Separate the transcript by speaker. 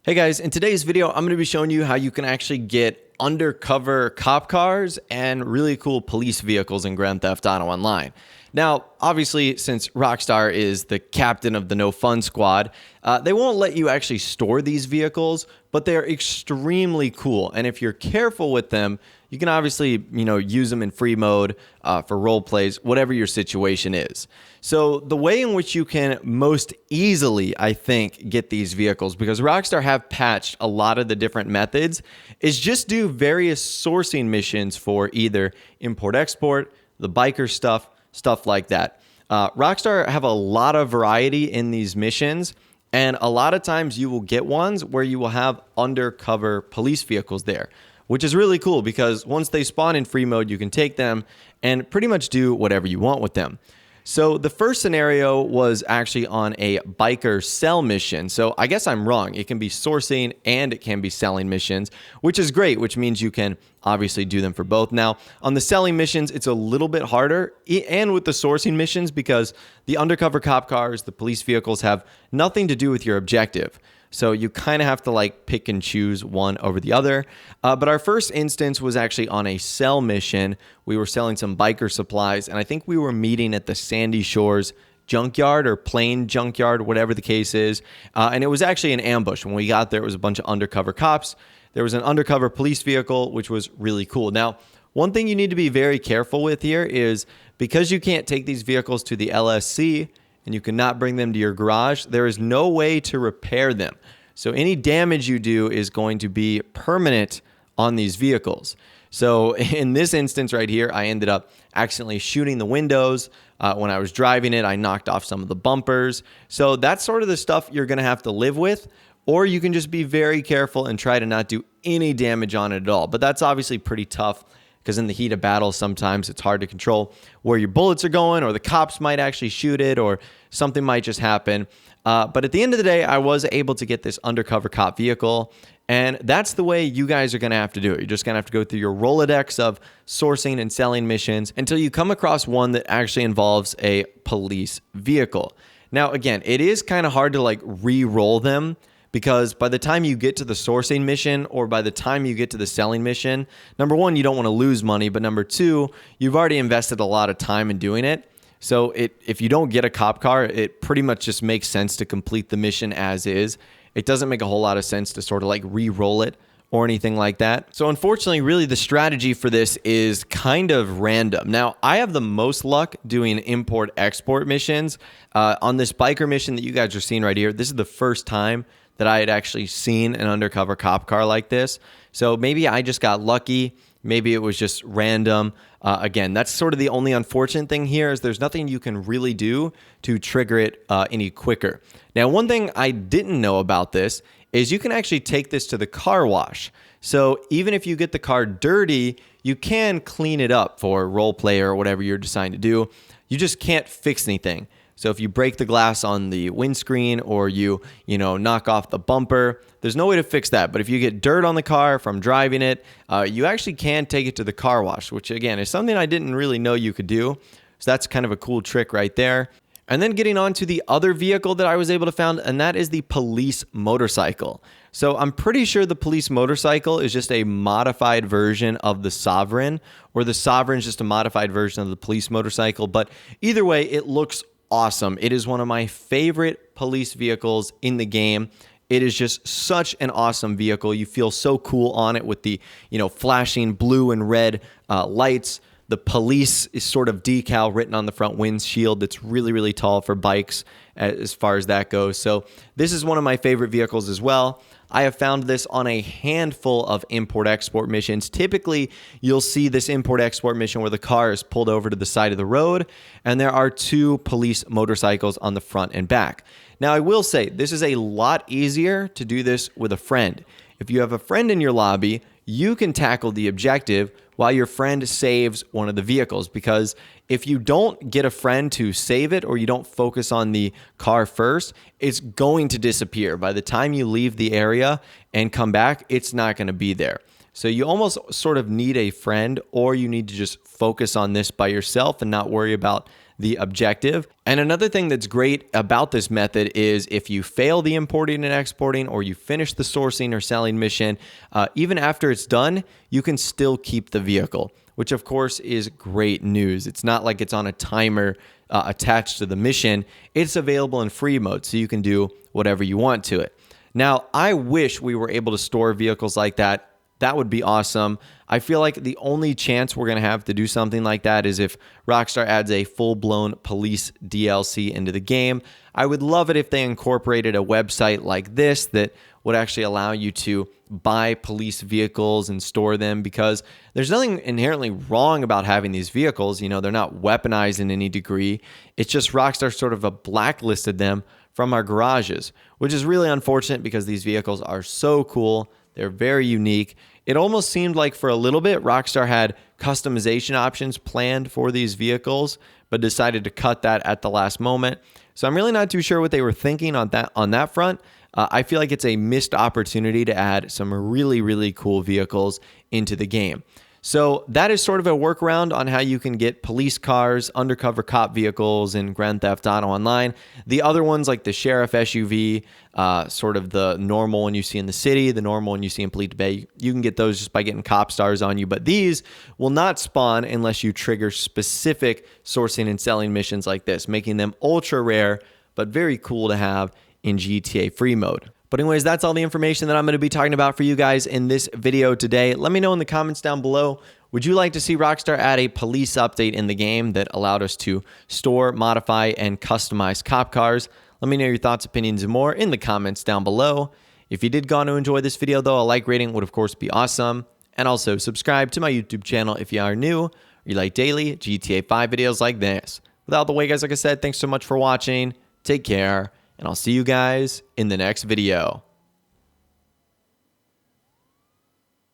Speaker 1: Hey guys, in today's video, I'm going to be showing you how you can actually get undercover cop cars and really cool police vehicles in Grand Theft Auto Online. Now, obviously, since Rockstar is the captain of the No Fun Squad, they won't let you actually store these vehicles, but they're extremely cool. And if you're careful with them, you can obviously, use them in free mode for role plays, whatever your situation is. So the way in which you can most easily, I think, get these vehicles, because Rockstar have patched a lot of the different methods, is just do various sourcing missions for either import-export, the biker stuff like that. Rockstar have a lot of variety in these missions, and a lot of times you will get ones where you will have undercover police vehicles there, which is really cool because once they spawn in free mode, you can take them and pretty much do whatever you want with them. So the first scenario was actually on a biker sell mission. So I guess I'm wrong. It can be sourcing and it can be selling missions, which is great, which means you can obviously do them for both. Now, on the selling missions, it's a little bit harder, and with the sourcing missions, because the undercover cop cars, the police vehicles, have nothing to do with your objective. So you kind of have to pick and choose one over the other. But our first instance was actually on a sell mission. We were selling some biker supplies, and I think we were meeting at the Sandy Shores junkyard or plane junkyard, whatever the case is. And it was actually an ambush. When we got there, it was a bunch of undercover cops. There was an undercover police vehicle, which was really cool. Now, one thing you need to be very careful with here is because you can't take these vehicles to the LSC, and you cannot bring them to your garage, there is no way to repair them. So any damage you do is going to be permanent on these vehicles. So in this instance right here, I ended up accidentally shooting the windows. When I was driving it, I knocked off some of the bumpers. So that's sort of the stuff you're going to have to live with, or you can just be very careful and try to not do any damage on it at all. But that's obviously pretty tough, because in the heat of battle, sometimes it's hard to control where your bullets are going, or the cops might actually shoot it, or something might just happen. But at the end of the day, I was able to get this undercover cop vehicle, and that's the way you guys are going to have to do it. You're just going to have to go through your Rolodex of sourcing and selling missions until you come across one that actually involves a police vehicle. Now, again, it is kind of hard to re-roll them, because by the time you get to the sourcing mission or by the time you get to the selling mission, number one, you don't want to lose money, but number two, you've already invested a lot of time in doing it. So if you don't get a cop car, it pretty much just makes sense to complete the mission as is. It doesn't make a whole lot of sense to sort of re-roll it or anything like that. So unfortunately, really the strategy for this is kind of random. Now, I have the most luck doing import-export missions. On this biker mission that you guys are seeing right here, this is the first time that I had actually seen an undercover cop car like this. So maybe I just got lucky. Maybe it was just random. Again, that's sort of the only unfortunate thing here, is there's nothing you can really do to trigger it any quicker. Now, one thing I didn't know about this is you can actually take this to the car wash. So even if you get the car dirty, you can clean it up for role play or whatever you're deciding to do. You just can't fix anything. So if you break the glass on the windscreen, or you knock off the bumper, there's no way to fix that. But if you get dirt on the car from driving it, you actually can take it to the car wash, which again is something I didn't really know you could do. So that's kind of a cool trick right there. And then getting on to the other vehicle that I was able to find, and that is the police motorcycle. So I'm pretty sure the police motorcycle is just a modified version of the Sovereign, or the Sovereign is just a modified version of the police motorcycle. But either way, it looks awesome. It is one of my favorite police vehicles in the game. It is just such an awesome vehicle. You feel so cool on it with the, flashing blue and red lights. The police is sort of decal written on the front windshield. That's really, really tall for bikes as far as that goes. So this is one of my favorite vehicles as well. I have found this on a handful of import-export missions. Typically, you'll see this import-export mission where the car is pulled over to the side of the road, and there are two police motorcycles on the front and back. Now, I will say, this is a lot easier to do this with a friend. If you have a friend in your lobby, you can tackle the objective while your friend saves one of the vehicles, because if you don't get a friend to save it, or you don't focus on the car first, it's going to disappear. By the time you leave the area and come back, it's not going to be there. So you almost sort of need a friend, or you need to just focus on this by yourself and not worry about the objective. And another thing that's great about this method is if you fail the importing and exporting, or you finish the sourcing or selling mission, even after it's done, you can still keep the vehicle, which of course is great news. It's not like it's on a timer attached to the mission. It's available in free mode, so you can do whatever you want to it. Now, I wish we were able to store vehicles like that. That would be awesome. I feel like the only chance we're going to have to do something like that is if Rockstar adds a full-blown police DLC into the game. I would love it if they incorporated a website like this that would actually allow you to buy police vehicles and store them, because there's nothing inherently wrong about having these vehicles. You know, they're not weaponized in any degree. It's just Rockstar sort of blacklisted them from our garages, which is really unfortunate because these vehicles are so cool. They're very unique. It almost seemed like for a little bit, Rockstar had customization options planned for these vehicles, but decided to cut that at the last moment. So I'm really not too sure what they were thinking on that front. I feel like it's a missed opportunity to add some really, really cool vehicles into the game. So that is sort of a workaround on how you can get police cars, undercover cop vehicles in Grand Theft Auto Online. The other ones, like the Sheriff SUV, sort of the normal one you see in the city, the normal one you see in Police Bay, you can get those just by getting cop stars on you. But these will not spawn unless you trigger specific sourcing and selling missions like this, making them ultra rare, but very cool to have in GTA free mode. But anyways, that's all the information that I'm going to be talking about for you guys in this video today. Let me know in the comments down below, would you like to see Rockstar add a police update in the game that allowed us to store, modify, and customize cop cars? Let me know your thoughts, opinions, and more in the comments down below. If you did go on to enjoy this video, though, a like rating would of course be awesome. And also subscribe to my YouTube channel if you are new, or you like daily GTA 5 videos like this. Without the way, guys, like I said, thanks so much for watching. Take care. And I'll see you guys in the next video.